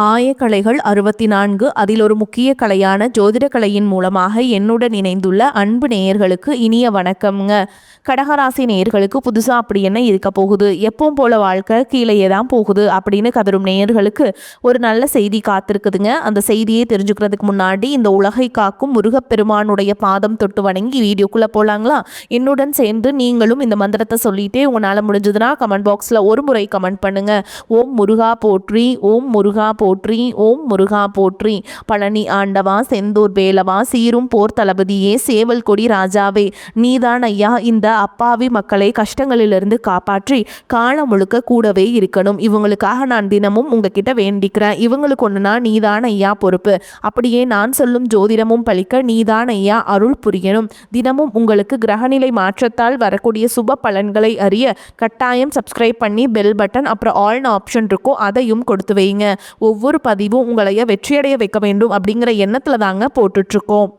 ஆயக்கலைகள் 64 அதில் ஒரு முக்கிய கலையான ஜோதிட கலையின் மூலமாக என்னுடன் இணைந்துள்ள அன்பு நேயர்களுக்கு இனிய வணக்கம்ங்க. கடகராசி நேயர்களுக்கு புதுசாக அப்படி என்ன இருக்க போகுது, எப்பவும் போல வாழ்க்கை கீழேயே தான் போகுது அப்படின்னு கதரும் நேயர்களுக்கு ஒரு நல்ல செய்தி காத்திருக்குதுங்க. அந்த செய்தியை தெரிஞ்சுக்கிறதுக்கு முன்னாடி இந்த உலகை காக்கும் முருகப்பெருமானுடைய பாதம் தொட்டு வணங்கி வீடியோக்குள்ளே போகலாங்களா? என்னுடன் சேர்ந்து நீங்களும் இந்த மந்திரத்தை சொல்லிட்டே உங்களால் முடிஞ்சதுன்னா கமெண்ட் பாக்ஸில் ஒரு முறை கமெண்ட் பண்ணுங்க. ஓம் முருகா போற்றி, ஓம் முருகா போற்றி, ஓம் முருகா போற்றி. பழனி ஆண்டவா, செந்தூர் வேலவா, சீரும் போர் தளபதியே, சேவல் கொடி ராஜாவே, நீதான் ஐயா இந்த அப்பாவி மக்களை கஷ்டங்களிலிருந்து காப்பாற்றி காலம் முழுக்க கூடவே இருக்கணும். இவங்களுக்காக நான் தினமும் உங்ககிட்ட வேண்டிக்கிறேன். இவங்களுக்கு ஒன்றுனா நீதான் ஐயா பொறுப்பு. அப்படியே நான் சொல்லும் ஜோதிடமும் பழிக்க நீதான் ஐயா அருள் புரியணும். தினமும் உங்களுக்கு கிரகநிலை மாற்றத்தால் வரக்கூடிய சுப பலன்களை அறிய கட்டாயம் சப்ஸ்கிரைப் பண்ணி பெல் பட்டன் அப்புறம் ஆல்னு ஆப்ஷன் இருக்கும், அதையும் கொடுத்து வைங்க. ஒவ்வொரு பதிவும் உங்களைய வெற்றியடைய வைக்க வேண்டும் அப்படிங்கிற எண்ணத்துல தாங்க போட்டுட்ருக்கோம்.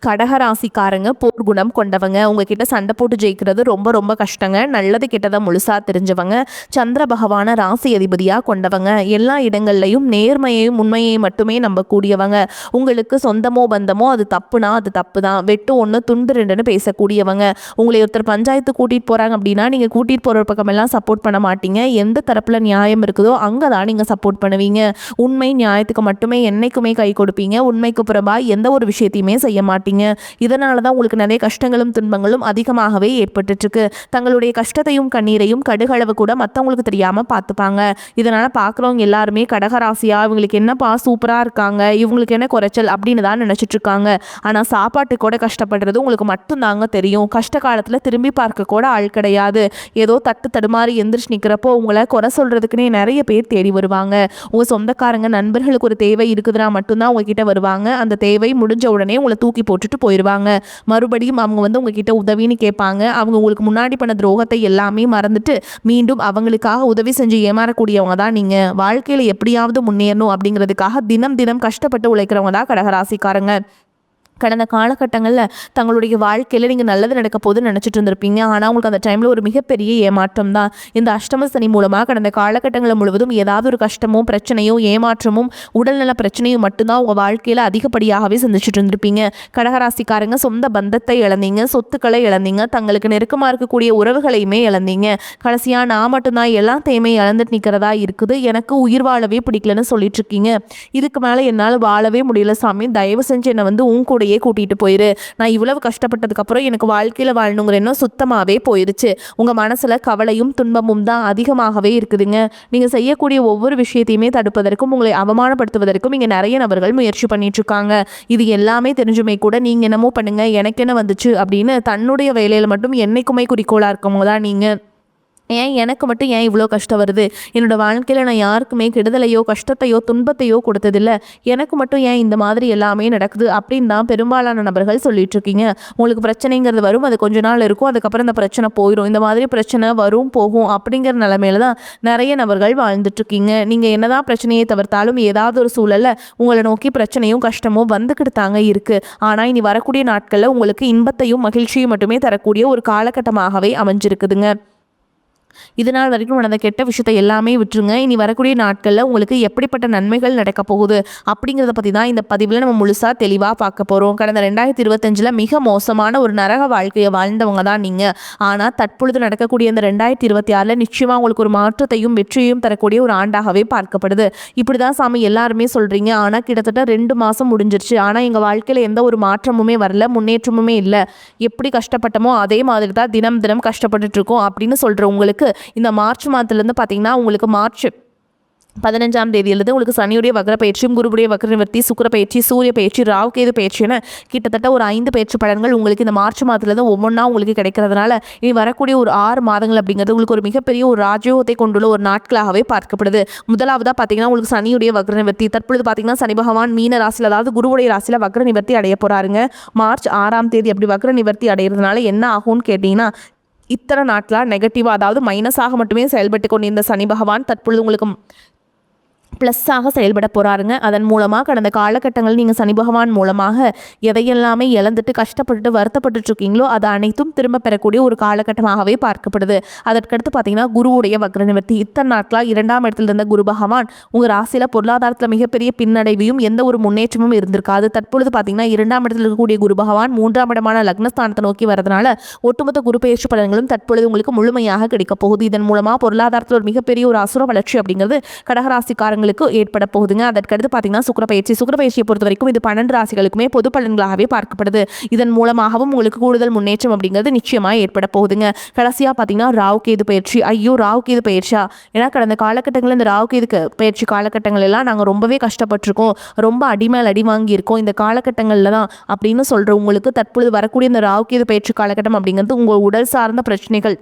கடகராசிக்காரங்க போர் குணம் கொண்டவங்க. உங்ககிட்ட சண்டை போட்டு ஜெயிக்கிறது ரொம்ப ரொம்ப கஷ்டங்க. நல்லது கெட்டதை முழுசா தெரிஞ்சவங்க. சந்திர பகவான ராசி அதிபதியாக கொண்டவங்க. எல்லா இடங்கள்லையும் நேர்மையையும் உண்மையை மட்டுமே நம்பக்கூடியவங்க. உங்களுக்கு சொந்தமோ பந்தமோ அது தப்புனா அது தப்பு தான், வெட்டு ஒன்று துண்டு ரெண்டுன்னு பேசக்கூடியவங்க. உங்களை ஒருத்தர் பஞ்சாயத்து கூட்டிகிட்டு போகிறாங்க அப்படின்னா நீங்கள் கூட்டிகிட்டு போகிற பக்கமெல்லாம் சப்போர்ட் பண்ண மாட்டீங்க. எந்த தரப்பில் நியாயம் இருக்குதோ அங்கே தான் நீங்கள் சப்போர்ட் பண்ணுவீங்க. உண்மை நியாயத்துக்கு மட்டுமே என்னைக்குமே கை கொடுப்பீங்க. உண்மைக்கு புறம்பா எந்த ஒரு விஷயத்தையுமே செய்ய மாட்டீங்க. இதனால தான் உங்களுக்கு நிறைய கஷ்டங்களும் துன்பங்களும் அதிகமாகவே ஏற்பட்டுருக்கு. தங்களுடைய கஷ்டத்தையும் கண்ணீரையும் கடுகளவு கூட மற்றவங்களுக்கு தெரியாமல் பார்த்துப்பாங்க. இதனால் பார்க்குறவங்க எல்லாருமே கடகராசியா இவங்களுக்கு என்னப்பா சூப்பராக இருக்காங்க, இவங்களுக்கு என்ன குறைச்சல் அப்படின்னு தான் நினச்சிட்டு இருக்காங்க. ஆனால் சாப்பாட்டு கூட கஷ்டப்படுறது உங்களுக்கு மட்டும்தாங்க தெரியும். கஷ்ட காலத்தில் திரும்பி பார்க்க கூட ஆள் கிடையாது. ஏதோ தட்டு தடுமாறி எந்திரிச்சு நிற்கிறப்போ உங்களை குறை சொல்கிறதுக்குன்னே நிறைய பேர் தேடி வருவாங்க. உங்கள் சொந்தக்காரங்க நண்பர்களுக்கு ஒரு தேவை இருக்குதுன்னா மட்டும்தான் உங்ககிட்ட வருவாங்க. அந்த தேவை முடிஞ்ச உடனே உங்களை தூக்கி போட்டுட்டு போயிடுவாங்க. மறுபடியும் அவங்க உங்ககிட்ட உதவின்னு கேட்பாங்க. அவங்க உங்களுக்கு முன்னாடி பண்ண துரோகத்தை எல்லாமே மறந்துட்டு மீண்டும் அவங்களுக்காக உதவி செஞ்சு ஏமாறக்கூடியவங்க தான் நீங்க. வாழ்க்கையில எப்படியாவது முன்னேறணும் அப்படிங்கிறதுக்காக தினம் தினம் கஷ்டப்பட்டு உழைக்கிறவங்க தான் கடகராசிக்காரங்க. கடந்த காலகட்டங்களில் தங்களுடைய வாழ்க்கையில் நீங்கள் நல்லது நடக்க போதுன்னு நினச்சிட்டு இருந்திருப்பீங்க. ஆனால் உங்களுக்கு அந்த டைமில் ஒரு மிகப்பெரிய ஏமாற்றம் தான். இந்த அஷ்டம சனி மூலமாக கடந்த காலகட்டங்களில் முழுவதும் ஏதாவது ஒரு கஷ்டமோ பிரச்சனையோ ஏமாற்றமும் உடல்நல பிரச்சனையும் மட்டும்தான் உங்கள் வாழ்க்கையில் அதிகப்படியாகவே சந்திச்சுட்டு இருந்திருப்பீங்க. கடகராசிக்காரங்க சொந்த பந்தத்தை இழந்தீங்க, சொத்துக்களை இழந்தீங்க, தங்களுக்கு நெருக்கமாக இருக்கக்கூடிய உறவுகளையுமே இழந்தீங்க. கடைசியாக நான் மட்டும்தான் எல்லாத்தையுமே இழந்துட்டு நிற்கிறதா இருக்குது, எனக்கு உயிர் வாழவே பிடிக்கலன்னு சொல்லிட்டு இருக்கீங்க. இதுக்கு மேலே என்னால் வாழவே முடியல சாமி, தயவு செஞ்சு என்னை உன் கூட கூட்டிட்டு போயிரு. நான் இவ்வளவு கஷ்டப்பட்டதுக்கு அப்புறம் எனக்கு வாழ்க்கையில வாழணுங்கிற எண்ணம் சுத்தமாவே போயிருச்சு. உங்க மனசுல கவலையும் துன்பமும் தான் அதிகமாகவே இருக்குதுங்க. நீங்க செய்யக்கூடிய ஒவ்வொரு விஷயத்தையுமே தடுப்பதற்கும் உங்களை அவமானப்படுத்துவதற்கும் இங்க நிறைய நபர்கள் முயற்சி பண்ணிட்டு இருக்காங்க. இது எல்லாமே தெரிஞ்சுமே கூட நீங்க என்னமோ பண்ணுங்க, எனக்கு என்ன வந்துச்சு அப்படின்னு தன்னுடைய வேலையில மட்டும் என்னைக்குமே குறிக்கோளா இருக்கவங்க தான் நீங்க. எனக்கு மட்டும் ஏன் இவ்வளோ கஷ்டம் வருது, என்னோடய வாழ்க்கையில் நான் யாருக்குமே கெடுதலையோ கஷ்டத்தையோ துன்பத்தையோ கொடுத்ததில்லை, எனக்கு மட்டும் ஏன் இந்த மாதிரி எல்லாமே நடக்குது அப்படின்னு தான் பெரும்பாலான நபர்கள் சொல்லிட்டு இருக்கீங்க. உங்களுக்கு பிரச்சனைங்கிறது வரும், அது கொஞ்ச நாள் இருக்கும், அதுக்கப்புறம் இந்த பிரச்சனை போயிடும். இந்த மாதிரி பிரச்சனை வரும் போகும் அப்படிங்கிற நிலைமையில தான் நிறைய நபர்கள் வாழ்ந்துட்டுருக்கீங்க. நீங்கள் என்னதான் பிரச்சனையை தவிர்த்தாலும் ஏதாவது ஒரு சூழலில் உங்களை நோக்கி பிரச்சனையும் கஷ்டமும் வந்துக்கிட்டு தாங்க இருக்குது. ஆனால் இனி வரக்கூடிய நாட்களில் உங்களுக்கு இன்பத்தையும் மகிழ்ச்சியும் மட்டுமே தரக்கூடிய ஒரு காலகட்டமாகவே அமைஞ்சிருக்குதுங்க. இதனால் வரைக்கும் நடந்த கெட்ட விஷயத்தை எல்லாமே விட்டுருங்க. இனி வரக்கூடிய நாட்களில் உங்களுக்கு எப்படிப்பட்ட நன்மைகள் நடக்க போகுது அப்படிங்கிறத பற்றி தான் இந்த பதிவில் நம்ம முழுசாக தெளிவாக பார்க்க போகிறோம். கடந்த 2025 மிக மோசமான ஒரு நரக வாழ்க்கையை வாழ்ந்தவங்க தான் நீங்கள். ஆனால் தற்பொழுது நடக்கக்கூடிய இந்த 2026 நிச்சயமாக உங்களுக்கு ஒரு மாற்றத்தையும் வெற்றியையும் தரக்கூடிய ஒரு ஆண்டாகவே பார்க்கப்படுது. இப்படி தான் சாமி எல்லாருமே சொல்கிறீங்க. ஆனால் கிட்டத்தட்ட 2 மாதம் முடிஞ்சிருச்சு, ஆனால் எங்கள் வாழ்க்கையில் எந்த ஒரு மாற்றமுமே வரல, முன்னேற்றமுமே இல்லை, எப்படி கஷ்டப்பட்டமோ அதே மாதிரி தான் தினம் தினம் கஷ்டப்பட்டுட்டு இருக்கோம் அப்படின்னு சொல்கிற உங்களுக்கு இந்த மார்ச் மாதத்துலேருந்து பார்த்தீங்கன்னா உங்களுக்கு மார்ச் 15ஆம் தேதியிலிருந்து உங்களுக்கு சனியுடைய வக்ர பயிற்சியும் குருவுடைய வக்ர நிவர்த்தி சுக்கிர பயிற்சி சூரிய பயிற்சி ராகு கேது பயிற்சி என கிட்டத்தட்ட ஒரு 5 பயிற்சி பலன்கள் உங்களுக்கு இந்த மார்ச் மாதத்துலேருந்து ஒவ்வொன்றா உங்களுக்கு கிடைக்கிறதுனால இனி வரக்கூடிய ஒரு 6 மாதங்கள் அப்படிங்கிறது உங்களுக்கு ஒரு மிகப்பெரிய ஒரு ராஜயோகத்தை கொண்டுள்ள ஒரு நாட்களாகவே பார்க்கப்படுது. முதலாவதாக பார்த்தீங்கன்னா உங்களுக்கு சனியுடைய வக்ர நிவர்த்தி. தற்பொழுது பார்த்தீங்கன்னா சனி பகவான் மீன ராசியில், அதாவது குருவுடைய ராசியில் வக்ர நிவர்த்தி அடைய போகிறாருங்க. மார்ச் 6ஆம் தேதி அப்படி வக்ர நிவர்த்தி அடைகிறதுனால என்ன ஆகும்னு கேட்டிங்கன்னா, இத்தனை நாட்களாக நெகட்டிவாக அதாவது மைனஸாக மட்டுமே செயல்பட்டு கொண்டிருந்த சனி பகவான் தற்பொழுது உங்களுக்கு ப்ளஸ்ஸாக செயல்பட போகிறாருங்க. அதன் மூலமாக கடந்த காலகட்டங்கள் நீங்கள் சனி பகவான் மூலமாக எதையெல்லாமே இழந்துட்டு கஷ்டப்பட்டு வருத்தப்பட்டு இருக்கீங்களோ அது அனைத்தும் திரும்ப பெறக்கூடிய ஒரு காலகட்டமாகவே பார்க்கப்படுது. அதற்கடுத்து பார்த்தீங்கன்னா குருவுடைய வக்ர நிவர்த்தி. இத்தனை நாட்களாக 2ஆம் இடத்துல இருந்த குரு பகவான் உங்கள் ராசியில் பொருளாதாரத்தில் மிகப்பெரிய பின்னடைவையும் எந்த ஒரு முன்னேற்றமும் இருந்திருக்காது. தற்பொழுது பார்த்தீங்கன்னா 2ஆம் இடத்தில் இருக்கக்கூடிய குரு பகவான் 3ஆம் இடமான லக்னஸ்தானத்தை நோக்கி வரதுனால ஒட்டுமொத்த குரு பெயர்ச்சி பலன்களும் தற்பொழுது உங்களுக்கு முழுமையாக கிடைக்க போகுது. இதன் மூலமாக பொருளாதாரத்தில் ஒரு மிகப்பெரிய ஒரு அசுர வளர்ச்சி அப்படிங்கிறது கடகராசிக்காரங்களுக்கு ஏற்பட போகுதுங்க. அதற்கடுத்து பார்த்தீங்கன்னா சுக்கிரபெயர்ச்சியை பொறுத்த வரைக்கும் இது 12 ராசிகளுக்குமே பொது பலன்களாகவே பார்க்கப்படுது. இதன் மூலமாகவும் உங்களுக்கு கூடுதல் முன்னேற்றம் அப்படிங்கிறது நிச்சயமாக ஏற்பட போகுதுங்க. கடைசியாக பார்த்தீங்கன்னா ராகு கேது பயிற்சி. ராகு கேது பயிற்சியா? ஏன்னா கடந்த காலகட்டங்களில் இந்த ராகு கேது பயிற்சி காலகட்டங்கள் எல்லாம் நாங்கள் ரொம்பவே கஷ்டப்பட்டிருக்கோம், ரொம்ப அடிமேல் அடி வாங்கியிருக்கோம் இந்த காலகட்டங்களில் தான் அப்படின்னு சொல்கிற உங்களுக்கு தற்பொழுது வரக்கூடிய இந்த ராகு கேது பயிற்சி காலகட்டம் அப்படிங்கிறது உங்கள் உடல் சார்ந்த பிரச்சனைகள்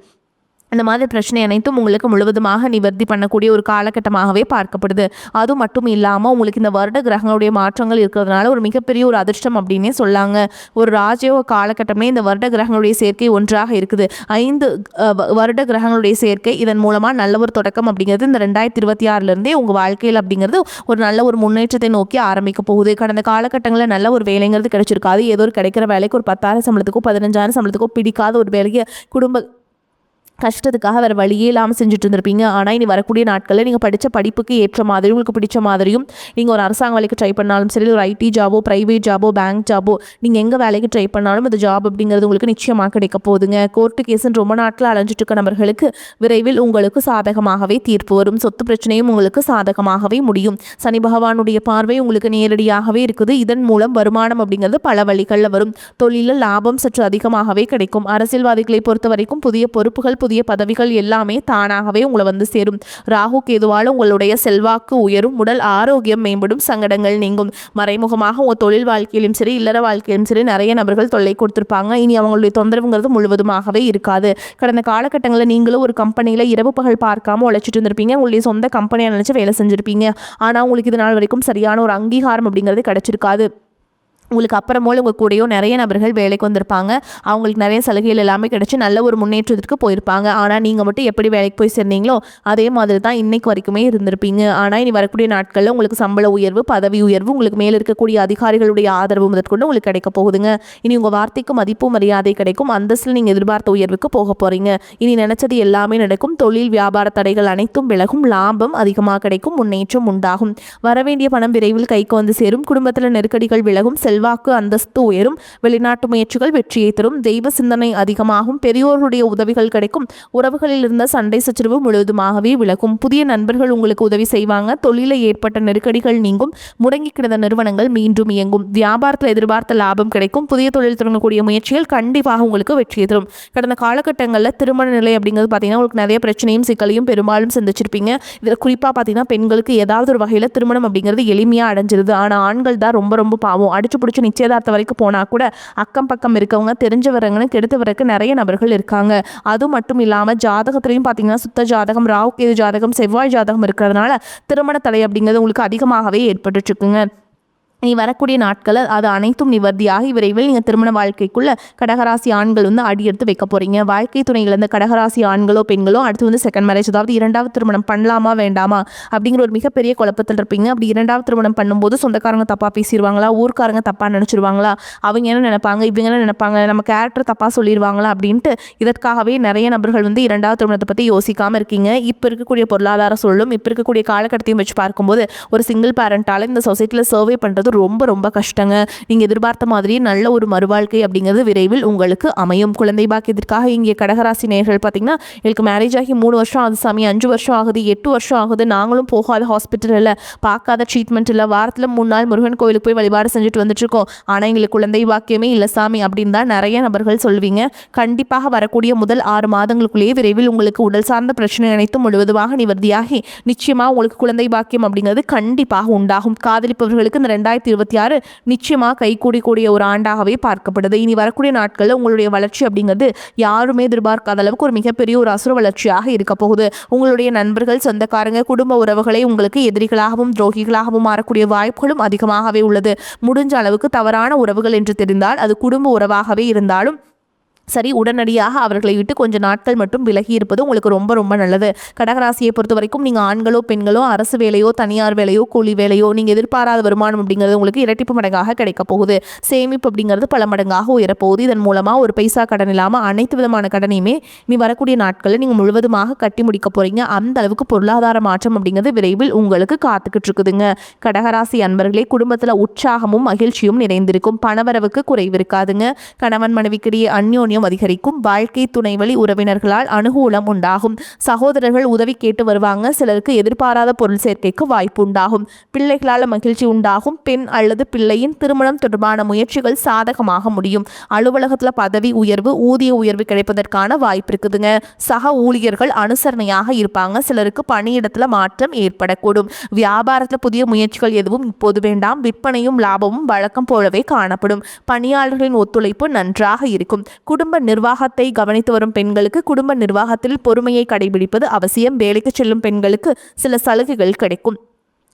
இந்த மாதிரி பிரச்சனை அனைத்தும் உங்களுக்கு முழுவதுமாக நிவர்த்தி பண்ணக்கூடிய ஒரு காலகட்டமாகவே பார்க்கப்படுது. அது மட்டும் இல்லாமல் உங்களுக்கு இந்த வருட கிரகங்களுடைய மாற்றங்கள் இருக்கிறதுனால ஒரு மிகப்பெரிய ஒரு அதிர்ஷ்டம் அப்படின்னே சொல்லாங்க. ஒரு ராஜயோக காலகட்டமே இந்த வருட கிரகங்களுடைய சேர்க்கை ஒன்றாக இருக்குது. 5 வருட கிரகங்களுடைய சேர்க்கை. இதன் மூலமாக நல்ல ஒரு தொடக்கம் அப்படிங்கிறது இந்த 2026 உங்கள் வாழ்க்கையில் அப்படிங்கிறது ஒரு நல்ல ஒரு முன்னேற்றத்தை நோக்கி ஆரம்பிக்க போகுது. கடந்த காலகட்டங்களில் நல்ல ஒரு வேலைங்கிறது கிடைச்சிருக்காது. ஏதோ ஒரு கிடைக்கிற வேலைக்கு ஒரு 10,000 சம்பளத்துக்கோ 15,000 சம்பளத்துக்கோ பிடிக்காத ஒரு வேலைக்கு குடும்ப கஷ்டத்துக்காக வேறு வழியே இல்லாமல் செஞ்சுட்டு இருந்திருப்பீங்க. ஆனால் இனி வரக்கூடிய நாட்களில் நீங்கள் படித்த படிப்புக்கு ஏற்ற மாதிரி உங்களுக்கு பிடிச்ச மாதிரியும் நீங்கள் ஒரு அரசாங்க வேலைக்கு ட்ரை பண்ணாலும் சரி, ஒரு ஐடி ஜாபோ, ப்ரைவேட் ஜாபோ, பேங்க் ஜாபோ, நீங்கள் எங்கே வேலைக்கு ட்ரை பண்ணாலும் அந்த ஜாப் அப்படிங்கிறது உங்களுக்கு நிச்சயமாக கிடைக்க போகுதுங்க. கோர்ட்டு கேஸுன்னு ரொம்ப நாட்கள் அலைஞ்சிட்டு இருக்க நபர்களுக்கு விரைவில் உங்களுக்கு சாதகமாகவே தீர்ப்பு வரும். சொத்து பிரச்சனையும் உங்களுக்கு சாதகமாகவே முடியும். சனி பகவானுடைய பார்வை உங்களுக்கு நேரடியாகவே இருக்குது. இதன் மூலம் வருமானம் அப்படிங்கிறது பல வழிகளில் வரும். தொழிலில் லாபம் சற்று அதிகமாகவே கிடைக்கும். அரசியல்வாதிகளை பொறுத்த வரைக்கும் புதிய பொறுப்புகள், புதிய பதவிகள் எல்லாமே தானாகவே உங்களை வந்து சேரும். ராகு கேதுவால் உங்களுடைய செல்வாக்கு உயரும், உடல் ஆரோக்கியம் மேம்படும், சங்கடங்கள் நீங்கும். மறைமுகமாக உங்கள் தொழில் வாழ்க்கையிலும் சரி, இல்லற வாழ்க்கையிலும் சரி நிறைய நபர்கள் தொல்லை கொடுத்துருப்பாங்க. இனி அவங்களுடைய தொந்தரவுங்கிறது முழுவதுமாகவே இருக்காது. கடந்த காலகட்டங்களில் நீங்களும் ஒரு கம்பெனியில் இரவு பகல் பார்க்காம உழைச்சிட்டு இருந்திருப்பீங்க. உங்களுடைய சொந்த கம்பெனியை நினச்சி வேலை செஞ்சுருப்பீங்க. ஆனால் உங்களுக்கு இது நாள் வரைக்கும் சரியான ஒரு அங்கீகாரம் அப்படிங்கிறது கிடைச்சிருக்காது. உங்களுக்கு அப்புறமோல் உங்கள் கூடயோ நிறைய நபர்கள் வேலைக்கு வந்திருப்பாங்க. அவங்களுக்கு நிறைய சலுகைகள் எல்லாமே கிடச்சி நல்ல ஒரு முன்னேற்றத்திற்கு போயிருப்பாங்க. ஆனால் நீங்கள் மட்டும் எப்படி வேலைக்கு போய் சேர்ந்தீங்களோ அதே மாதிரி தான் இன்றைக்கு வரைக்குமே இருந்திருப்பீங்க. ஆனால் இனி வரக்கூடிய நாட்களில் உங்களுக்கு சம்பள உயர்வு, பதவி உயர்வு, உங்களுக்கு மேலே இருக்கக்கூடிய அதிகாரிகளுடைய ஆதரவு முதற்கொண்டு உங்களுக்கு கிடைக்க போகுதுங்க. இனி உங்கள் வார்த்தைக்கு மதிப்பு மரியாதை கிடைக்கும். அந்தஸ்தில் நீங்கள் எதிர்பார்த்த உயர்வுக்கு போக போகிறீங்க. இனி நினைச்சது எல்லாமே நடக்கும். தொழில் வியாபார தடைகள் அனைத்தும் விலகும். லாபம் அதிகமாக கிடைக்கும். முன்னேற்றம் உண்டாகும். வரவேண்டிய பணம் விரைவில் கைக்கு வந்து சேரும். குடும்பத்தில் நெருக்கடிகள் விலகும். செல்வாக்கு அந்தஸ்து உயரும். வெளிநாட்டு முயற்சிகள் வெற்றியை தரும். தெய்வ சிந்தனை அதிகமாகும். பெரியோருடைய உதவிகள் கிடைக்கும். உறவுகளில் இருந்த சண்டை சச்சரவு முழுவதுமாகவே விலகும். புதிய நண்பர்கள் உங்களுக்கு உதவி செய்வாங்க. தொழிலில் ஏற்பட்ட நெருக்கடிகள் நீங்கும். முடங்கி கிடந்த நிறுவனங்கள் மீண்டும் இயங்கும். வியாபாரத்தில் எதிர்பார்த்த லாபம் கிடைக்கும். புதிய தொழில் தொடங்கக்கூடிய முயற்சிகள் கண்டிப்பாக உங்களுக்கு வெற்றியை தரும். கடந்த காலகட்டங்களில் திருமண நிலை அப்படிங்கிறது பார்த்தீங்கன்னா உங்களுக்கு நிறைய பிரச்சனையும் சிக்கலையும் பெரும்பாலும் சந்திச்சிருப்பீங்க. இதில் குறிப்பாக பார்த்தீங்கன்னா பெண்களுக்கு ஏதாவது ஒரு வகையில் திருமணம் அப்படிங்கிறது எளிமையாக அடைஞ்சிருது. ஆனால் ஆண்கள் தான் ரொம்ப ரொம்ப பாவம். அடிச்சு பிடிச்சி நிச்சயதார்த்தம் வரைக்கும் போனால் கூட அக்கம் பக்கம் இருக்கவங்க தெரிஞ்சவரங்கன்னு கெடுத்து வரக்கு நிறைய நபர்கள் இருக்காங்க. அது மட்டும் இல்லாமல் ஜாதகத்திலையும் பார்த்தீங்கன்னா சுத்த ஜாதகம், ராகு கேது ஜாதகம், செவ்வாய் ஜாதகம் இருக்கிறதுனால திருமண தடை அப்படிங்கிறது உங்களுக்கு அதிகமாகவே ஏற்பட்டு இருக்குங்க. நீ வரக்கூடிய நாட்களில் அது அனைத்தும் நிவர்த்தியாகி விரைவில் நீங்கள் திருமண வாழ்க்கைக்குள்ளே கடகராசி ஆண்கள் வந்து அடி எடுத்து வைக்க போகிறீங்க. வாழ்க்கை துணைகள் இந்த கடகராசி ஆண்களோ பெண்களோ அடுத்து வந்து செகண்ட் மேரேஜ், அதாவது 2வது திருமணம் பண்ணலாமா வேண்டாமா அப்படிங்கிற ஒரு மிகப்பெரிய குழப்பத்தில் இருப்பீங்க. அப்படி 2வது திருமணம் பண்ணும்போது சொந்தக்காரங்க தப்பாக பேசிடுவாங்களா, ஊர்க்காரங்க தப்பாக நினச்சிருவாங்களா, அவங்க என்ன நினைப்பாங்க, இவங்க என்ன நினைப்பாங்க, நம்ம கேரக்டர் தப்பாக சொல்லிடுவாங்களா அப்படின்ட்டு இதற்காகவே நிறைய நபர்கள் வந்து 2வது திருமணத்தை பற்றி யோசிக்காமல் இருக்கீங்க. இப்போ இருக்கக்கூடிய பொருளாதார சூழலும் இப்போ இருக்கக்கூடிய காலகட்டத்தையும் வச்சு பார்க்கும்போது ஒரு சிங்கிள் பேரண்டால் இந்த சொசைட்டியில் சர்வே பண்ணுறது ரொம்ப ரொம்ப கஷ்டங்க. நீங்கள் எதிர்பார்த்த மாதிரி நல்ல ஒரு மறுவாழ்க்கை அப்படிங்கிறது விரைவில் உங்களுக்கு அமையும். குழந்தை பாக்கியத்திற்காக இங்கே கடகராசி நேயர்கள் பார்த்தீங்கன்னா எனக்கு மேரேஜ் ஆகி 3 வருஷம் ஆகுது சாமி, 5 வருஷம் ஆகுது, 8 வருஷம் ஆகுது, நாங்களும் போகாத ஹாஸ்பிட்டல் இல்லை, பார்க்காத ட்ரீட்மெண்ட் இல்லை, வாரத்தில் 3 நாள் முருகன் கோயிலுக்கு போய் வழிபாடு செஞ்சுட்டு வந்துட்டு இருக்கோம், ஆனால் எங்களுக்கு குழந்தை பாக்கியமே இல்லை சாமி அப்படின்னு தான் நிறைய நபர்கள் சொல்வீங்க. கண்டிப்பாக வரக்கூடிய முதல் 6 மாதங்களுக்குள்ளேயே விரைவில் உங்களுக்கு உடல் சார்ந்த பிரச்சனை அனைத்தும் முழுவதுமாக நிவர்த்தியாகி நிச்சயமாக உங்களுக்கு குழந்தை பாக்கியம் அப்படிங்கிறது கண்டிப்பாக உண்டாகும். காதலிப்பவர்களுக்கு இந்த 2026 நிச்சயமாக கைகூடிக்கூடிய ஒரு ஆண்டாகவே பார்க்கப்படுது. இனி வரக்கூடிய நாட்களில் உங்களுடைய வளர்ச்சி அப்படிங்கிறது யாருமே எதிர்பார்க்காத அளவுக்கு ஒரு மிகப்பெரிய ஒரு அசுர வளர்ச்சியாக இருக்க போகுது. உங்களுடைய நண்பர்கள், சொந்தக்காரங்க, குடும்ப உறவுகளை உங்களுக்கு எதிரிகளாகவும் துரோகிகளாகவும் மாறக்கூடிய வாய்ப்புகளும் அதிகமாகவே உள்ளது. முடிஞ்ச அளவுக்கு தவறான உறவுகள் என்று தெரிந்தால் அது குடும்ப உறவாகவே இருந்தாலும் சரி, உடனடியாக அவர்களை விட்டு கொஞ்ச நாட்கள் மட்டும் விலகி இருப்பது உங்களுக்கு ரொம்ப ரொம்ப நல்லது. கடகராசியை பொறுத்த வரைக்கும் நீங்கள் ஆண்களோ பெண்களோ அரசு வேலையோ தனியார் வேலையோ கூலி வேலையோ நீங்கள் எதிர்பாராத வருமானம் அப்படிங்கிறது உங்களுக்கு இரட்டிப்பு மடங்காக கிடைக்க போகுது. சேமிப்பு அப்படிங்கிறது பல மடங்காக உயரப்போகுது. இதன் மூலமாக ஒரு பைசா கடன் இல்லாமல் அனைத்து விதமான கடனையுமே நீ வரக்கூடிய நாட்களில் நீங்கள் முழுவதுமாக கட்டி முடிக்க போறீங்க. அந்த அளவுக்கு பொருளாதார மாற்றம் அப்படிங்கிறது விரைவில் உங்களுக்கு காத்துக்கிட்டு இருக்குதுங்க. கடகராசி அன்பர்களே, குடும்பத்தில் உற்சாகமும் மகிழ்ச்சியும் நிறைந்திருக்கும். பணவரவுக்கு குறைவு இருக்காதுங்க. கணவன் மனைவிக்கிடையே அந்யோன்யம் அதிகரிக்கும். வாழ்க்கை துணை வழி உறவினர்களால் அனுகூலம் உண்டாகும். சகோதரர்கள் உதவி கேட்டு வருவாங்க. சிலருக்கு எதிர்பாராத பொருள் சேர்க்கைக்கு வாய்ப்பு உண்டாகும். பிள்ளைகளால் மகிழ்ச்சி உண்டாகும். பெண் அல்லது பிள்ளையின் திருமணம் தொடர்பான முயற்சிகள் சாதகமாக முடியும். அலுவலகத்தில் பதவி உயர்வு ஊதிய உயர்வு கிடைப்பதற்கான வாய்ப்பு இருக்குதுங்க. சக ஊழியர்கள் அனுசரணையாக இருப்பாங்க. சிலருக்கு பணியிடத்துல மாற்றம் ஏற்படக்கூடும். வியாபாரத்தில் புதிய முயற்சிகள் எதுவும் இப்போது வேண்டாம். விற்பனையும் லாபமும் வழக்கம் போலவே காணப்படும். பணியாளர்களின் ஒத்துழைப்பு நன்றாக இருக்கும். குடும்ப நிர்வாகத்தை கவனித்து வரும் பெண்களுக்கு குடும்ப நிர்வாகத்தில் பொறுமையை கடைபிடிப்பது அவசியம். வேலைக்கு செல்லும் பெண்களுக்கு சில சலுகைகள் கிடைக்கும்.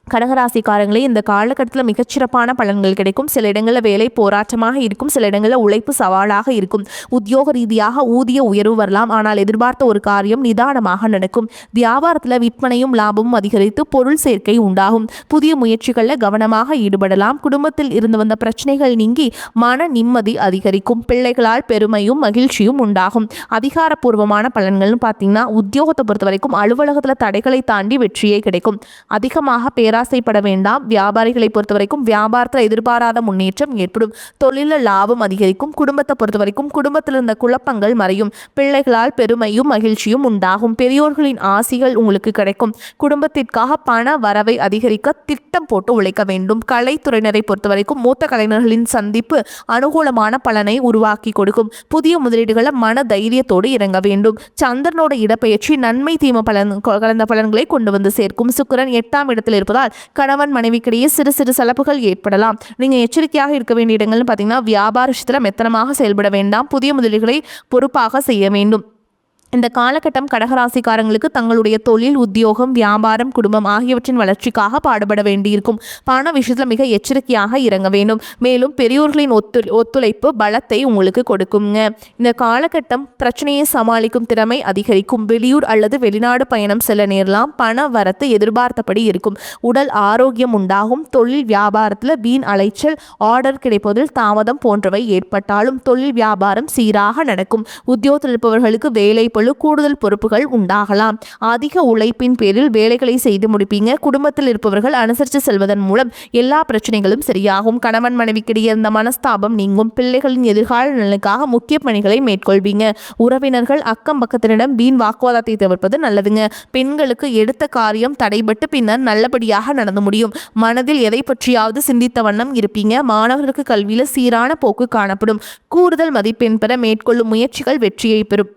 கடகராசிக்காரங்களே, இந்த காலகட்டத்தில் மிகச்சிறப்பான பலன்கள் கிடைக்கும். சில இடங்களில் வேலை போராட்டமாக இருக்கும். சில இடங்களில் உழைப்பு சவாலாக இருக்கும். உத்தியோக ரீதியாக ஊதிய உயர்வு வரலாம். ஆனால் எதிர்பார்த்த ஒரு காரியம் நிதானமாக நடக்கும். வியாபாரத்தில் விற்பனையும் லாபமும் அதிகரித்து பொருள் சேர்க்கை உண்டாகும். புதிய முயற்சிகளில் கவனமாக ஈடுபடலாம். குடும்பத்தில் இருந்து வந்த பிரச்சனைகள் நீங்கி மன நிம்மதி அதிகரிக்கும். பிள்ளைகளால் பெருமையும் மகிழ்ச்சியும் உண்டாகும். அதிகாரப்பூர்வமான பலன்கள்னு பார்த்தீங்கன்னா, உத்தியோகத்தை பொறுத்த வரைக்கும் அலுவலகத்தில் தடைகளை தாண்டி வெற்றியே கிடைக்கும். அதிகமாக பேராசைப்பட வேண்டாம். வியாபாரிகளை பொறுத்த வரைக்கும் வியாபாரத்தில் எதிர்பாராத முன்னேற்றம் ஏற்படும். தொழிலில் லாபம் அதிகரிக்கும். குடும்பத்தை பொறுத்த வரைக்கும் குடும்பத்தில் இருந்த குழப்பங்கள் மறையும். பிள்ளைகளால் பெருமையும் மகிழ்ச்சியும் உண்டாகும். பெரியோர்களின் ஆசிகள் உங்களுக்கு கிடைக்கும். குடும்பத்திற்காக பண வரவை அதிகரிக்க திட்டம் போட்டு உழைக்க வேண்டும். கலைத்துறையினரை பொறுத்த வரைக்கும் மூத்த கலைஞர்களின் சந்திப்பு அனுகூலமான பலனை உருவாக்கி கொடுக்கும். புதிய முதலீடுகளை மன தைரியத்தோடு இறங்க வேண்டும். சந்திரனோட இடப்பெயர்ச்சி நன்மை தீமை கலந்த பலன்களை கொண்டு வந்து சேர்க்கும். சுக்கிரன் 8ஆம் இடத்தில் இருப்பதால் கணவன் மனைவிக்கிடையே சிறு சிறு சலப்புகள் ஏற்படலாம். நீங்க எச்சரிக்கையாக இருக்க வேண்டிய இடங்கள்னு பார்த்தீங்கன்னா, வியாபார விஷயத்தில் மெத்தனமாக செயல்பட வேண்டாம். புதிய முதலீடுகளை பொறுப்பாக செய்ய வேண்டும். இந்த காலகட்டம் கடகராசிக்காரங்களுக்கு தங்களுடைய தொழில், உத்தியோகம், வியாபாரம், குடும்பம் ஆகியவற்றின் வளர்ச்சிக்காக பாடுபட வேண்டியிருக்கும். பண விஷயத்தில் மிக எச்சரிக்கையாக இறங்க வேண்டும். மேலும் பெரியோர்களின் ஒத்துழைப்பு பலத்தை உங்களுக்கு கொடுக்குங்க. இந்த காலகட்டம் பிரச்சனையை சமாளிக்கும் திறமை அதிகரிக்கும். வெளியூர் அல்லது வெளிநாடு பயணம் செல்ல நேரலாம். பண வரத்து எதிர்பார்த்தபடி இருக்கும். உடல் ஆரோக்கியம் உண்டாகும். தொழில் வியாபாரத்தில் வீண் அலைச்சல், ஆர்டர் கிடைப்பதில் தாமதம் போன்றவை ஏற்பட்டாலும் தொழில் வியாபாரம் சீராக நடக்கும். உத்தியோகத்தில் இருப்பவர்களுக்கு வேலை கூடுதல் பொறுப்புகள் உண்டாகலாம். அதிக உழைப்பின் பேரில் வேலைகளை செய்து முடிப்பீங்க. குடும்பத்தில் இருப்பவர்கள் அனுசரித்து செல்வதன் மூலம் எல்லா பிரச்சனைகளும் சரியாகும். கணவன் மனைவிக்கிடையே இருந்த மனஸ்தாபம் நீங்கும். பிள்ளைகளின் எதிர்கால நலனுக்காக முக்கிய பணிகளை மேற்கொள்வீங்க. உறவினர்கள் அக்கம் பக்கத்தினிடம் வீண் வாக்குவாதத்தை தவிர்ப்பது நல்லதுங்க. பெண்களுக்கு எடுத்த காரியம் தடைபட்டு பின்னர் நல்லபடியாக நடந்து முடியும். மனதில் எதை பற்றியாவது சிந்தித்த வண்ணம் இருப்பீங்க. மாணவர்களுக்கு கல்வியில் சீரான போக்கு காணப்படும். கூடுதல் மதிப்பெண் பெற மேற்கொள்ளும் முயற்சிகள் வெற்றியை பெறும்.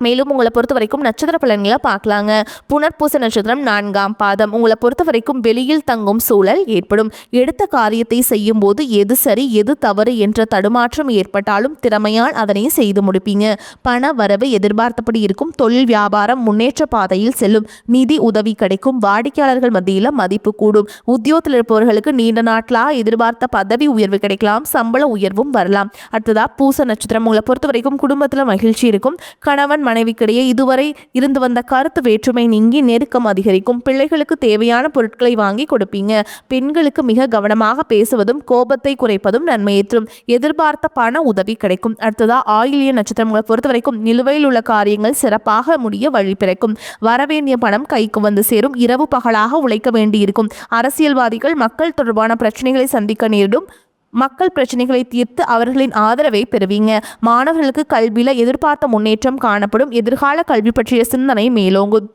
மேலும் உங்களை பொறுத்த வரைக்கும் நட்சத்திர பலன்களை பார்க்கலாங்க. புனர்பூச நட்சத்திரம் 4ஆம் பாதம். உங்களை பொறுத்த வரைக்கும் வெளியில் தங்கும் சூழல் ஏற்படும். எடுத்த காரியத்தை செய்யும் போது எது சரி எது தவறு என்ற தடுமாற்றம் ஏற்பட்டாலும் திறமையால் அதனை செய்து முடிப்பீங்க. பண வரவு எதிர்பார்த்தபடி இருக்கும். தொழில் வியாபாரம் முன்னேற்ற பாதையில் செல்லும். நிதி உதவி கிடைக்கும். வாடிக்கையாளர்கள் மத்தியில் மதிப்பு கூடும். உத்தியோகத்தில் இருப்பவர்களுக்கு நீண்ட நாட்களாக எதிர்பார்த்த பதவி உயர்வு கிடைக்கலாம். சம்பள உயர்வும் வரலாம். அடுத்ததா பூச நட்சத்திரம். உங்களை பொறுத்த வரைக்கும் குடும்பத்தில் மகிழ்ச்சி இருக்கும். கணவன் மனைவிக்கிடையே இதுவரை இருந்து வந்த கருத்து வேற்றுமை நீங்கி நெருக்கம் அதிகரிக்கும். பிள்ளைகளுக்கு தேவையான பொருட்களை வாங்கி கொடுப்பீங்க. பெண்களுக்கு மிக கவனமாக பேசுவதும் கோபத்தை குறைப்பதும் நன்மையை தரும். எதிர்பார்த்த பண உதவி கிடைக்கும். அடுத்ததா ஆயில்ய நட்சத்திரங்களை பொறுத்த வரைக்கும் நிலுவையில் உள்ள காரியங்கள் சிறப்பாக முடிய வழி பிறக்கும். வரவேண்டிய பணம் கைக்கு வந்து சேரும். இரவு பகலாக உழைக்க வேண்டியிருக்கும். அரசியல்வாதிகள் மக்கள் தொடர்பான பிரச்சனைகளை சந்திக்க நேரிடும். மக்கள் பிரச்சனைகளை தீர்த்து அவர்களின் ஆதரவை பெறுவீங்க. மாணவர்களுக்கு கல்வியில எதிர்பார்த்த முன்னேற்றம் காணப்படும். எதிர்கால கல்வி பற்றிய சிந்தனை மேலோங்கும்.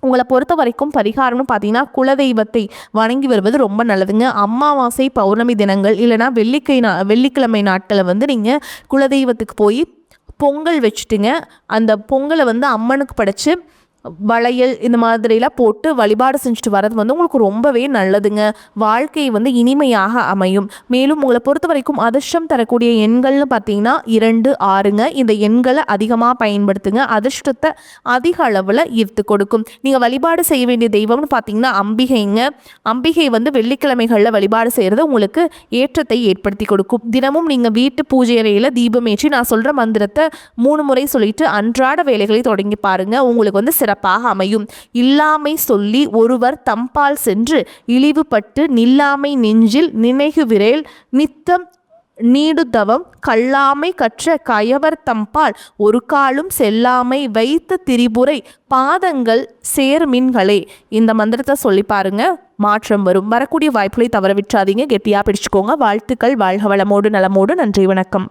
உங்களை பொறுத்த வரைக்கும் பரிகாரம்னு பார்த்தீங்கன்னா, குலதெய்வத்தை வணங்கி வருவது ரொம்ப நல்லதுங்க. அமாவாசை, பௌர்ணமி தினங்கள் இல்லைனா வெள்ளிக்கிழமை நாட்களை நீங்கள் குலதெய்வத்துக்கு போய் பொங்கல் வச்சுட்டுங்க. அந்த பொங்கலை அம்மனுக்கு படைச்சு வளையல் இந்த மாதிரிலாம் போட்டு வழிபாடு செஞ்சுட்டு வர்றது வந்து உங்களுக்கு ரொம்பவே நல்லதுங்க. வாழ்க்கை வந்து இனிமையாக அமையும். மேலும் உங்களை பொறுத்த வரைக்கும் அதிர்ஷ்டம் தரக்கூடிய எண்கள்னு பார்த்தீங்கன்னா 2, 6ங்க. இந்த எண்களை அதிகமாக பயன்படுத்துங்க. அதிர்ஷ்டத்தை அதிக அளவில் ஈர்த்து கொடுக்கும். நீங்கள் வழிபாடு செய்ய வேண்டிய தெய்வம்னு பார்த்தீங்கன்னா அம்பிகைங்க. அம்பிகை வந்து வெள்ளிக்கிழமைகளில் வழிபாடு செய்கிறது உங்களுக்கு ஏற்றத்தை ஏற்படுத்தி கொடுக்கும். தினமும் நீங்கள் வீட்டு பூஜை அறையில் தீபமேற்றி நான் சொல்கிற மந்திரத்தை 3 முறை சொல்லிட்டு அன்றாட வேலைகளை தொடங்கி பாருங்க. உங்களுக்கு வந்து சிறப்பாக அமையும். இல்லாமை சொல்லி ஒருவர் தம்பால் சென்று இழிவுபட்டு நில்லாமை நெஞ்சில் நினைகுவிரேல் நித்தம் நீடுதவம் கல்லாமை கற்ற கயவர் தம்பால் ஒரு காலும் செல்லாமை வைத்த திரிபுரை பாதங்கள் சேர்மின்களே. இந்த மந்திரத்தை சொல்லி பாருங்க, மாற்றம் வரும். வரக்கூடிய வாய்ப்புகளை தவற விட்டுறாதீங்க. கெட்டியாக பிடிச்சுக்கோங்க. வாழ்த்துக்கள். வாழ்க வளமோடு நலமோடு. நன்றி, வணக்கம்.